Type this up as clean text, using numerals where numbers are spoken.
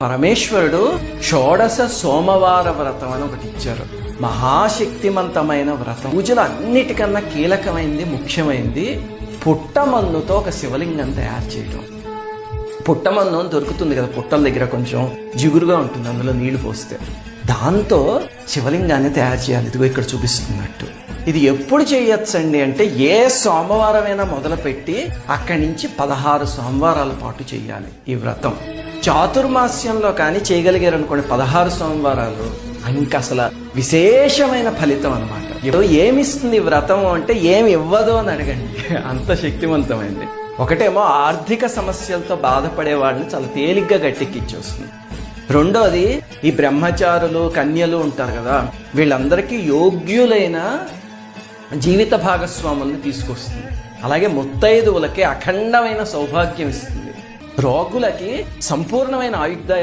పరమేశ్వరుడు షోడశ సోమవార వ్రతం అని ఒకటి ఇచ్చారు. మహాశక్తిమంతమైన వ్రతం. పూజలు అన్నిటికన్నా కీలకమైంది, ముఖ్యమైనది పుట్టమన్నుతో ఒక శివలింగం తయారు చేయడం. పుట్టమన్ను దొరుకుతుంది కదా, పుట్టల దగ్గర కొంచెం జిగురుగా ఉంటుంది, అందులో నీళ్లు పోస్తే దాంతో శివలింగాన్ని తయారు చేయాలి. ఇదిగో ఇక్కడ చూపిస్తున్నట్టు. ఇది ఎప్పుడు చేయొచ్చండి అంటే, ఏ సోమవారమైనా మొదలుపెట్టి అక్కడి నుంచి 16 సోమవారాల పాటు చేయాలి ఈ వ్రతం. చాతుర్మాస్యంలో కానీ చేయగలిగారు అనుకోండి 16 సోమవారాలు, ఇంకా అసలు విశేషమైన ఫలితం అనమాట. ఏమిస్తుంది వ్రతం అంటే ఏమి ఇవ్వదు అని అడగండి, అంత శక్తివంతమైంది. ఒకటేమో ఆర్థిక సమస్యలతో బాధపడే వాళ్ళని చాలా తేలిగ్గా గట్టెక్కిచ్చేస్తుంది. రెండోది ఈ బ్రహ్మచారులు, కన్యలు ఉంటారు కదా, వీళ్ళందరికీ యోగ్యులైన జీవిత భాగస్వాముల్ని తీసుకొస్తుంది. అలాగే ముత్తైదువులకి అఖండమైన సౌభాగ్యం ఇస్తుంది. రోగులకి సంపూర్ణమైన ఆయుర్దాయాన్ని